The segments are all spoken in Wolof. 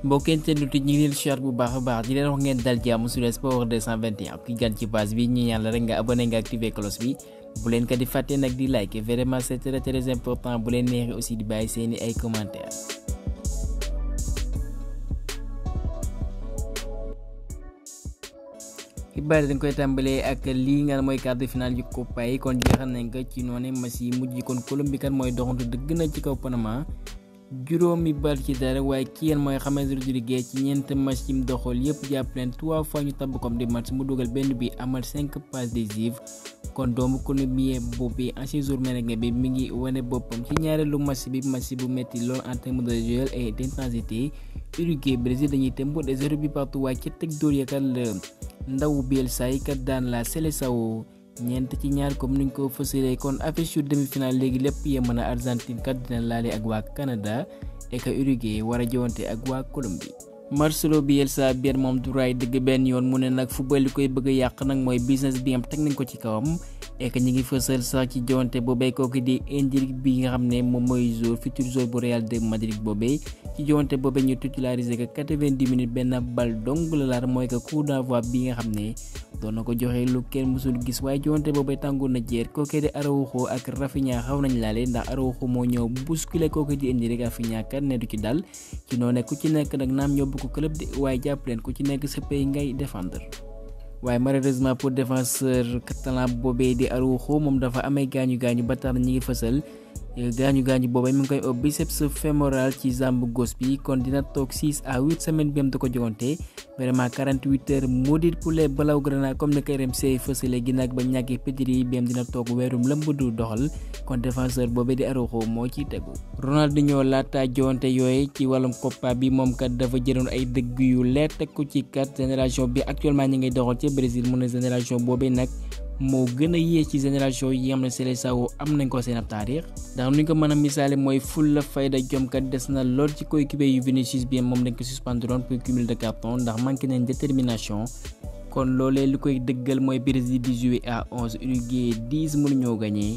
mbokkente lu ñu ngi leen siyaar bu baax a baax di leen wax ngeen dal jàmm sur Sport 221 ki gan ci page bi ñu ñaan la rek nga abonné nga activer cloche bi bu leen ko di fàtte nag di like vraiment c'est très important bu leen neexee aussi di bàyyi seeni ay commentaires. xibaar dañ koy tàmbalee ak lii nga mooy quart de finale yu Copa yi kon jeexal nañ ko ci noonu match yi mujj kon Colombie kan mooy doxantu dëgg na ci kaw Panama juróomi bal ci dara waaye ki yéen mooy James Rodríguez ci ñeent match yi mu doxal yëpp jàpp leen 3 fois ñu tabb comme di match mu dugal benn bi amal 5 passes décisives kon doomu Colombien boobu ancien joueur merengue bi mi ngi wane boppam ci ñaareelu match bu metti lool en terme de jeu et d'intensité. Uruguay Brésil dañuy tembo de 0 bi partout waaye ca teg dóor yakat la ndaw Bielsa yi kat daan la Seleção ñeent ci ñaar comme niñ ko fësalee kon affiche yu demi-finale léegi lépp yem na Argentine kat dina laale ak waa Canada et que Uruguay war a jowante ak waa Colombie. Marcelo Bielsa biir moom du raay dëgg benn yoon mu ne nag football li koy bëgg a yàq nag mooy business bi am teg nañ ko ci kawam et que ñi ngi fësal sax ci jowante boobee kooku di Endrick bi nga xam ne moom mooy futur joueur bu Real de Madrid boobee ci jowante boobee ñu titularisé que 90 minutes benn bal dong la laar mooy que coup d'envoi bi nga xam ne doon na ko joxe lu kenn mësul gis waaye jowante boobee tàngoor na jeer kooku di Araujo ak Rafinha xaw nañ laale ndax Araujo moo ñëw bousculer kooku di Endrick Rafinha kat ne du ci dal ci noonu ku ci nekk nag naam ñoo ko club de waaye jàpp leen ku ci nekk sa pays ngay défendre waaye malheureusement pour défenseur catalan boobee di Araujo moom dafa amee gaañu ba tax na ñi ngi fësal gaañu boobee mi ngi koy ëpp biceps fémoral ci jambe gauche bi kon dina toog 6 à 8 semaines bi am da ko jogante vraiment 48 heures maudit pour les Blaugrana comme ni ko RMC fësale ginnaaw ba ñàkkee Pedri bi am dina toog weerum lëmb du doxal kon défenseur boobee di Araujo moo ciy tegu. Ronaldinho laata jogante yooyu ci wàllum Copa bi moom kat dafa jëloon ay dëgg yu leer teg ko ci kat génération bi actuellement ñi ngay doxal ci Brésil mu ne génération boobee nag moo gën a yées ci génération yi am na Seleção am nañ ko seen ab taarix ndax nu ñu ko mën a misaale mooy fulla fayda jom kat des na lool ci coéquipier yu Vinicius bi moom dañ ko suspendroon pour cumul de carton ndax manqué nañ détermination kon loolee lu koy dëggal mooy Brésil di jouer à 11 Uruguay 10 mënuñoo gagné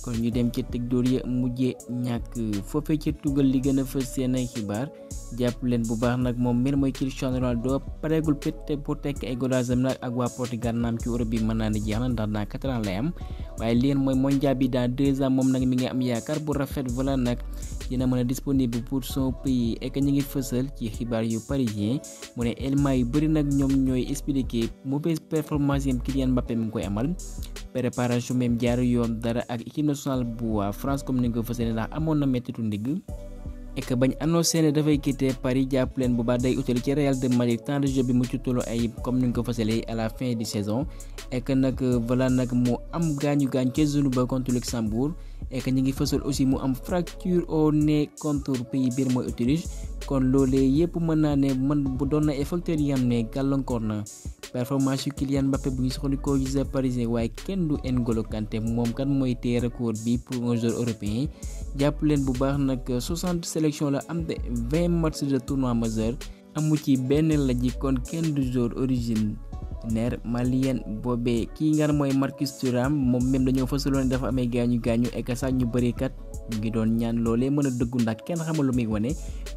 kon ñu dem ci teg dóor ya mujjee ñàkk foofee ci tugal li gën a fës seen ay xibaar jàpp leen bu baax nag moom mbir mooy Cristiano Ronaldo pareegul pété pour tekk ay godaasam nag ak waa Portugal naam ci Europe bi mën naa ne jeex na ndax dans 4 ans lay am waaye leen mooy mondial bi dans 2 ans moom nag mi ngi am yaakaar bu rafet voilà nag dina mën a disponible pour son pays et que ñu ngi fësal ci xibaar yu parisien mu ne éléments yu bëri nag ñoom ñooy expliquer mauvaise performance yam Kylian Mbappé mi ngi koy amal préparation même jaar yoon dara ak équipe nationale bu waa France comme ni nga ko fësale ndax amoon na mettitu ndigg et que bañ annoncé ne dafay quitter Paris jàpp leen bu baax day utali ci Real de Madrid temps de jeu bi mu ci tollu ay comme ni nga ko fësalee à la fin de saison et que nag voilà nag mu am gaañu ca genou ba contre Luxembourg et que ñu ngi fësal aussi mu am fracture au nez contre pays biir mooy Autriche kon loolee yëpp mën naa ne bu doon na ay facteurs yi am ne gàllankoor na performance yu Kylian Mbappé bu ñu soxandikoo ci parisien waaye kenn du N'Golo Kanté moom kan mooy téye record bi pour un joueur européen jàpp leen bu baax nag 60 sélection la am de 20 matchs de tournoi majeur amu ci benn la ji kon kenn du joueur originaire malien boobee kii nga mooy Marcus Thuram moom même dañoo fësaloon dafa amee gaañu et que sax ñu bëri kat ñu ngi doon ñaan loolee mën a dëggu ndax kenn xamul lu muy wane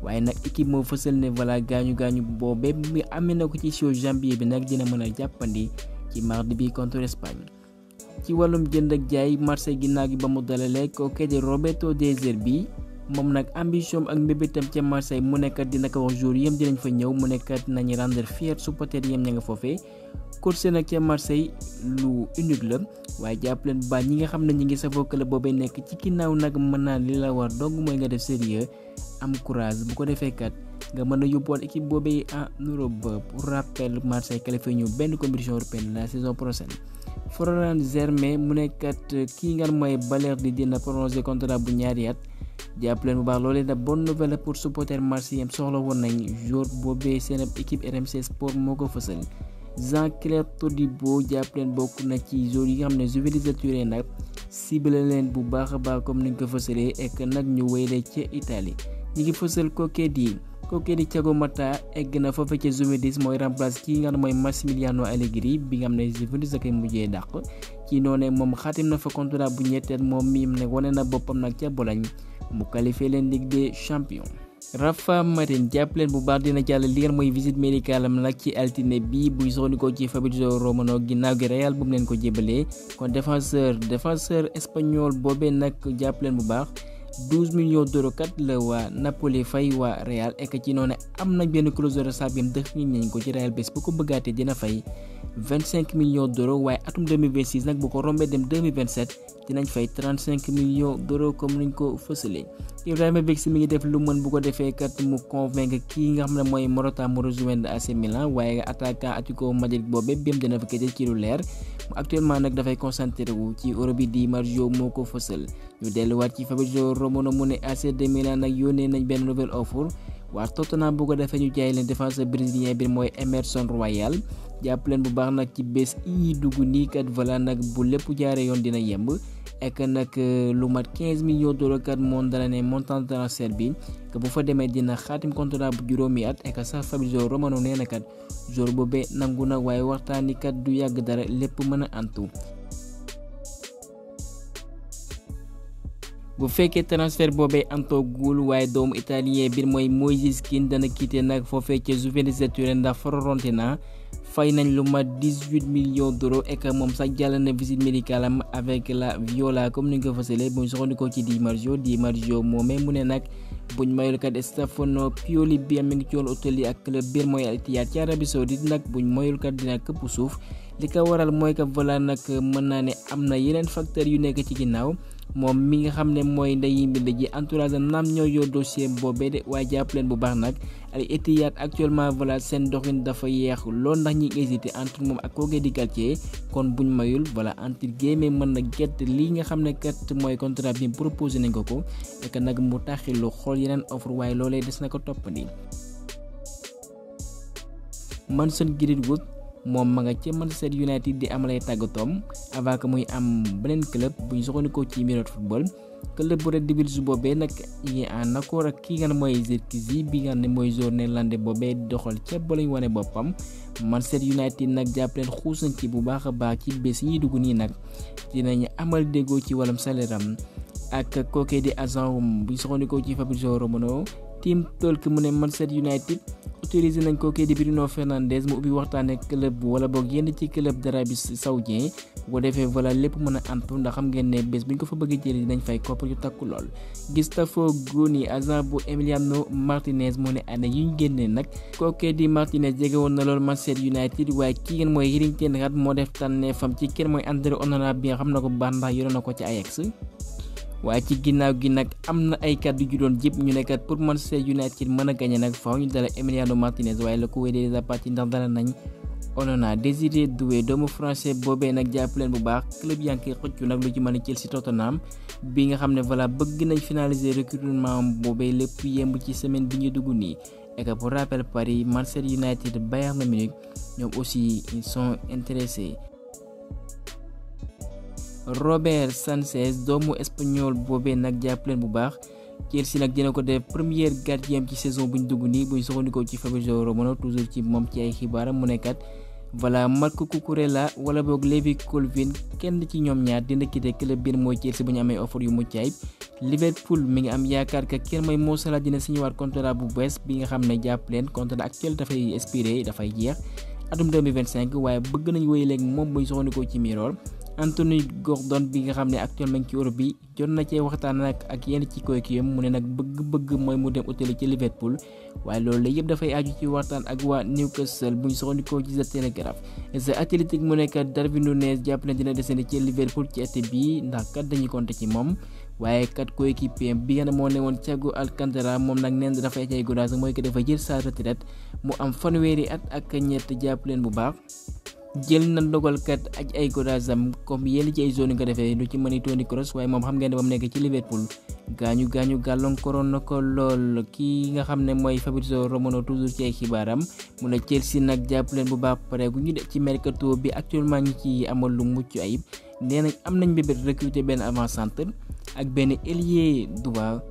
waaye nag équipe moo fësal ne voilà gaañu boobee mi amee na ko ci show janvier bi nag dina mën a jàppandi ci mardi bi contre Espagne. ci wàllum jënd ak jaay Marseille ginnaaw gi ba mu dalalee kooku di Roberto De Zerbi moom nag ambition ak mbébétam ca Marseille mu nekkat dina ko wax jour yëm dinañ fa ñëw mu nekkat nañu rendre fier supporter yëm ña nga foofee course nag ca Marseille lu unique la waaye jàpp leen ba ñi nga xam ne ñi ngi safoo club boobee nekk ci ginnaaw nag mën naa li la war dong mooy nga def sérieux am courage bu ko defee kat nga mën a yóbbuwaat équipe boobee en Europe pour rappel Marseille qualifié ñu benn compétition européenne la saison prochaine. Florent Germain mu nekkat kii nga mooy Balerdi dina prolonger contrat bu ñaari at jàpp leen bu baax loolee da bonne nouvelle pour supporter Marseille soxla woon nañ jour boobee seen équipe RMC Sport moo ko fësal. Jean-Claire Todibo jàpp leen bokk na ci joueurs yi nga xam ne Juventus Turin nag ciblé leen bu baax a baax comme ni nga ko fësalee et que nag ñu wéyle ca Italie ñi ngi fësal kooku di Thiago Motta egg na foofu ca Juventus mooy remplace kii nga xam ne mooy Massimiliano Allegri bi nga xam ne Juventus da koy mujjee dàq ci noonu moom xaatim na fa contrat bu ñetteel moom mi ne wane na boppam nag ca Bologne mu qualifié leen Ligue des Champions. Rafa Martin jàpp leen bu baax dina jàll li ngeen mooy visite médicale am nag ci altine bi buy soxandikoo ci Fabrizio Romano ginnaaw gi Real bu mu leen ko jébalee kon défenseur espagnol boobee nag jàpp leen bu baax 12 millions d'euros kat la waa Napoli fay waa Real ek ci noonu am na benn clause de rescission dëx nañ ko ci Real bés bu ko bëggaatee dina fay 25 millions d'euros waaye atum 2026 nag bu ko rombee dem 2027 dinañ fay 35 millions d'euros comme niñ ko fësalee. Ibrahima Bex mi ngi def lu mën bu ko defee kat mu convaincre kii nga xam ne mooy Morata mu rejoindre AC Milan waaye attaquant Atlético Madrid boobee bém dina fa kete ci lu leer mu actuellement nag dafay concentré wu ci Europe bi Di Marzio moo ko fësal. ñu delluwaat ci Fabrizio Romano mu ne AC de Milan nag yónnee nañ benn nouvelle offre waa Tottenham bu ko defee ñu jaay leen défenseur brésilien bi mooy Emerson Royal jàpp leen bu baax nag ci bés yi dugg nii kat voilà nag bu lépp jaaree yoon dina yemb ek nag lu mat 15 millions d'euros kat moom dana ne montant transfert bi que bu fa demee dina xaatim contrat bu juróomi at ek sax Fabrizio Romano nee na kat jour boobee nangu na waaye waxtaani kat du yàgg dara lépp mën a antu. bu fekkee transfert boobee antoogul waaye doomu italien bi mooy Moïse Kean dana quitté nag foofee ca Juventus de Turin ndax Fiorentina fay nañ lu mat 18 millions d'euros et que moom sax jàll na visite médicale am avec la Viola comme ni nga ko fësalee buñ soxandikoo ci Di Marzio moomee mu ne nag buñ mayul kat Stefano Pioli bi mi ngi ci woon hôtel yi ak club biir mooy Al Ittihad ci Arabie Saoudite nag buñ mayul kat dina këpp suuf li ko waral mooy que voilà nag mën naa ne am na yeneen facteurs yu nekk ci ginnaaw moom mi nga xam ne mooy ndeyi mbind ji entourage naam ñoo yor dossier boobee de waaye jàpp leen bu baax nag Al Ittihad actuellement voilà seen doxin dafa yeex lool ndax ñi ngi hésité entre moom ak kookee di Galtier kon buñ mayul voilà entre guillemets mën na gett lii nga xam ne kat mooy contrat bi proposé nañ ko et que nag mu taxilu xool yeneen offre waaye loolee des na ko toppandi. Mason Greenwood moom ma nga ca Manchester United di amalay tàggatoom avant que muy am beneen club bu ñu soxandikoo ci Mirror Football club bu Red Devils boobee nag yi en accord ak ki nga xam ne mooy Zirkzee bi nga xam ne mooy joueur néerlandais boobee doxal ca ba lañ wane boppam Manchester United nag jàpp leen xuus nañ ci bu baax a baax ci bés yi dugg nii nag dinañ amal déggoo ci wàllum salaire am ak kookee di agent bu ñu soxandikoo ci Fabrizio Romano Team Talk mu ne Manchester United autorisé nañ kookee di Bruno Fernandes mu ubbi waxtaane club wala boog yenn ci club d'Arabie Saoudien bu ko defee voilà lépp mën a antu ndax xam ngeen ne bés bu ñu ko fa bëggee jëlee dinañ fay koppar yu takku lool. Gustavo Goni agent bu Emiliano Martinez mu ne année yi ñu génnee nag kookee di Martinez jege woon na lool Manchester United waaye kii ngeen mooy Erik ten Hag moo def tànneefam ci kenn mooy André Onana bi nga xam na ko baax ndax yoroon na ko ci Ajax. waaye ci ginnaaw gi nag am na ay kàddu ju doon jëpp ñu nekkat pour Manchester United mën a gagné nag faaw ñu dala Emiliano Martinez waaye la ko wéy déjà parti ndax dala nañ Onana Désiré Doué doomu français boobee nag jàpp leen bu baax club yaa ngi koy xëccu nag lu ci mën a Chelsea Tottenham bi nga xam ne voilà bëgg nañ finaliser recrutement boobee lépp yemb ci semaine bi ñu dugg nii et que pour rappel Paris Manchester United Bayern Munich ñoom aussi ils sont intéressés. Robert Sanchez doomu espagnol boobee nag jàpp leen bu baax Chelsea nag dina ko def première gardien ci saison buñ dugg nii buñ soxandikoo ci Fabrizio Romano toujours ci moom ci ay xibaaram mu nekkat voilà Marco Cucurella wala boog Levi Colwill kenn ci ñoom ñaar dina quitté club bi mooy Chelsea bu ñu amee offre yu mucc ayib Liverpool mi ngi am yaakaar que kenn mooy Mo Salah dina signé waat contrat bu bees bi nga xam ne jàpp leen contrat actuel dafay expiré dafay jeex atum 2025 waaye bëgg nañ wéy léegi moom buñ soxandikoo ci Mirror. Anthony Gordon bi nga xam ne actuellement ci Europe bi jot na cee waxtaan nag ak yenn ci coéquipier mu ne nag bëgg mooy mu dem hôtel ci Liverpool waaye loolu la yëpp dafay aju ci waxtaan ak waa Newcastle bu ñu soxandikoo ci The Telegraph. The Athletic mu nekk Darwin Núñez jàpp na dina desandi ci Liverpool ci été bii ndax kat dañuy compter ci moom waaye kat coéquipier bi nga ne moo ne woon Thiago Alcantara moom nag neen dafay ay godaas mooy que dafa jël sa retraite mu am fanweeri at ak ñett jàpp leen bu baax. jël na dogalkat ak ay godaasam comme yenn ci ay zone yi nga defee lu ci mën a Toni Kroos waaye moom xam ngeen ne ba mu nekk ci Liverpool gaañu gàllankooroon na ko lool kii nga xam ne mooy Fabrizio Romano toujours ci ay xibaaram mu ne Chelsea nag jàpp leen bu baax pare gu ñu de ci mercato bi actuellement ñi ci amal lu mucc ayib nee nañ am nañ bébét recruter benn avant-centre ak benn ailier droit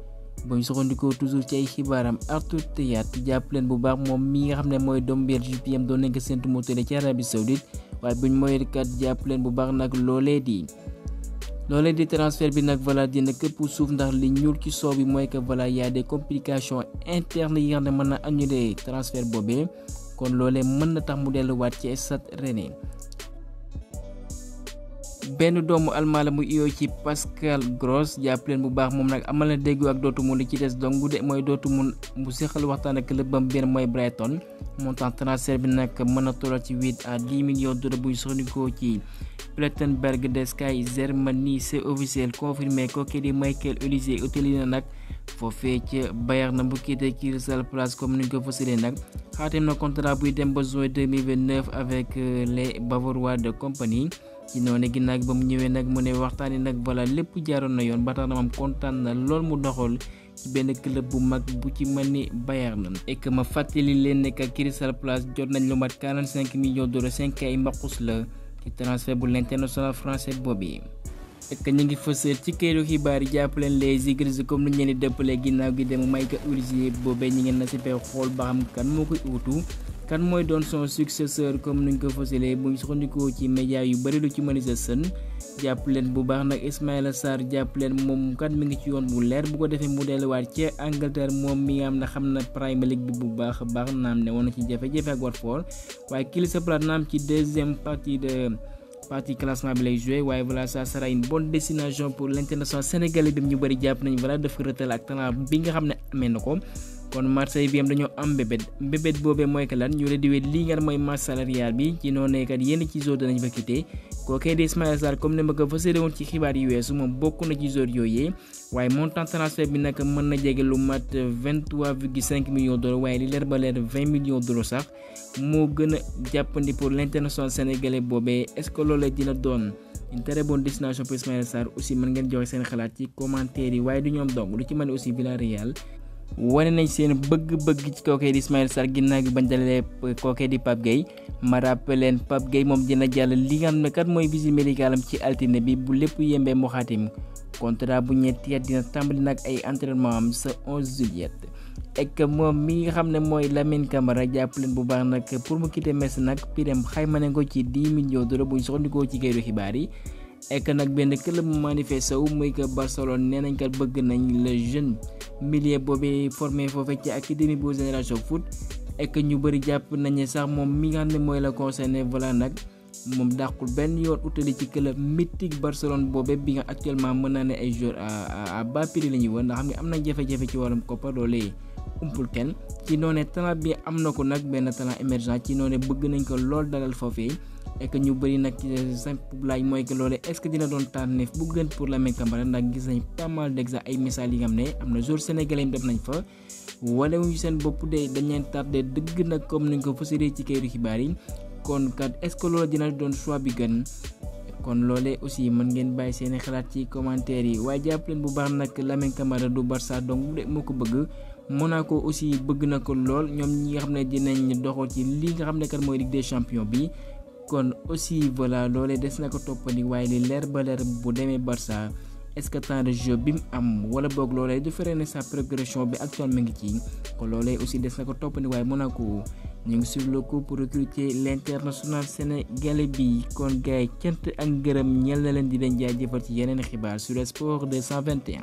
bu ñu soxandikoo toujours ci ay xibaaram Arthur Théâtre jàpp leen bu baax moom mi nga xam ne mooy doomu Belgique bi doon nañ ko séntu mu tëddee ci Arabie Saoudite waaye buñ mooy kat jàpp leen bu baax nag loolee di loolee di transfert bi nag voilà dina këpp suuf ndax li ñuul ci soow bi mooy que voilà y a des complications internes yi nga xam ne mën na annuler transfert boobee kon loolee mën na tax mu delluwaat ci Stade Rennais. benn doomu almaa la mu iyoo ci Pascal Gross jàpp leen bu baax moom nag amal na déggoo ak Dortmund li ci des donc de mooy Dortmund mu seqal waxtaan ak club bam benn mooy Brighton montant transfert bi nag mën na tolloo ci 8 à 10 millions d'euros buy soxnikoo ci Plettenberg de Sky Germany c'est officiel confirmé kooku di Michael Olise utali na nag foofee ca Bayern na bu quitté Crystal Palace comme ni ñu ko fësalee nag xaatim na contrat buy dem ba juin 2029 avec les Bavarois de compagnie ci noonu ginnaaw ba mu ñëwee nag mu ne waxtaani nag voilà lépp jaaroon na yoon ba tax na moom kontaan na lool mu doxal ci benn club bu mag bu ci mel ni Bayern et que ma fàttali leen ne que Crystal Palace jot nañ lu mat 45 millions d'euros 5 ay mbaqus la ci transfert bu l'international français boobu. et que ñu ngi fësal ci këru xibaar yi jàpp leen les Eagles comme ni ñu leen di dëppalee ginnaaw gi dem Michael Olise boobee ñi ngeen na si fee xool ba xam kan moo koy uutu. kan mooy doon son successeur comme nuñ ko fësalee bu ñu soxandikoo ci média yu bari lu ci mën a sën jàpp leen bu baax nag Ismaïla Sarr jàpp leen moom kat mi ngi ci yoon bu leer bu ko defee mu delluwaat ci Angleterre moom mi nga xam na Premier League bi bu baax a baax naam ne woon na ci jafe-jafe ak Watford waaye Crystal Palace naam ci deuxième partie classement bi lay joué waaye voilà ça sera une bonne destination pour l'international sénégalais bi ñu bëri jàpp nañ voilà dafa rëtal ak talent bi nga xam ne amee na ko. kon Marseille bi am dañoo am mbébét boobee mooy que lan ñu réduire lii nga mooy masse salariale bi ci noonu kat yenn ci zone danañ fa quitté kookee di Ismaïla Sarr comme ne ma ko fësale woon ci xibaar yu weesu moom bokk na ci zone yooyee waaye montant transfert bi nag mën na jege lu mat 23,5 millions d'euros waaye li leer ba leer 20 millions d'euros sax moo gën a jàppandi pour l'international sénégalais boobee est-ce que loolee dina doon une très bonne destination pour Ismaïla Sarr aussi mën ngeen joxe seen xalaat ci commentaire yi waaye du ñoom dong lu ci mën aussi Villarreal wane nañ seen bëgg-bëgg ci kookee di Ismaïla Sarr ginnaaw gi bañ dalee kookee di Pape Gueye ma rappel leen Pape Gueye moom dina jàll li nga xam ne kat mooy visite médicale am ci altine bi bu lépp yembee mu xaatim contrat bu ñetti at dina tàmbali nag ay entraînement am sa 11 juillet et que moom mi nga xam ne mooy Lamine Camara jàpp leen bu baax nag pour mu quitter Metz nag pirem xayma nañ ko ci 10 millions d'euros bu ñu soxandikoo ci këru xibaar yi et que nag benn club mu manifesté wu muy que Barcelone nee nañ kat bëgg nañ le jeune milieu boobu formé foofee ci académie bu Génération Foot et que ñu bëri jàpp nañu sax moom mi nga xam ne mooy la concerné voilà nag moom dàqul benn yoon utali ci club mythique Barcelone boobee bi nga actuellement mën naa ne ay joueurs à bas prix la ñuy woon ndax xam ne am na jafe-jafe ci wàllum koppar loolee umpul kenn ci noonu talent bi am na ko nag benn talent émergent ci noonu bëgg nañ ko lool dalal foofee et que ñu bëri nag simple laaj mooy que loolee est-ce que dina doon tànneef bu gën pour Lamine Camara ndax gis nañ pas mal d'exemples ay misaal yi nga xam ne am na joueurs sénégalais yi def nañ fa wane wuñu seen bopp de dañ leen tardé dëgg nag comme niñ ko fësalee ci këru xibaar yi kon kat est-ce que loolu dina doon choix bi gën kon loolee aussi mën ngeen bàyyi seeni xalaat ci commentaire yi waaye jàpp leen bu baax nag Lamine Camara du Barça donc de moo ko bëgg Monaco aussi bëgg na ko lool ñoom ñi nga xam ne dinañ doxal ci li nga xam ne kat mooy Ligue des Champions bi kon aussi voilà loolee des na ko toppandi waaye li leer ba leer bu demee Barça est-ce que temps de jeu bi mu am wala boog loolee du freiner sa progression bi actuellement mi ngi ci kon loolee aussi des na ko toppandi waaye Monaco ñu ngi sur le coup pour recruter l'international sénégalais bi kon gars yi cant ak ngërëm ñeel na leen di leen jaajëfal ci yeneen xibaar sur le sport 221.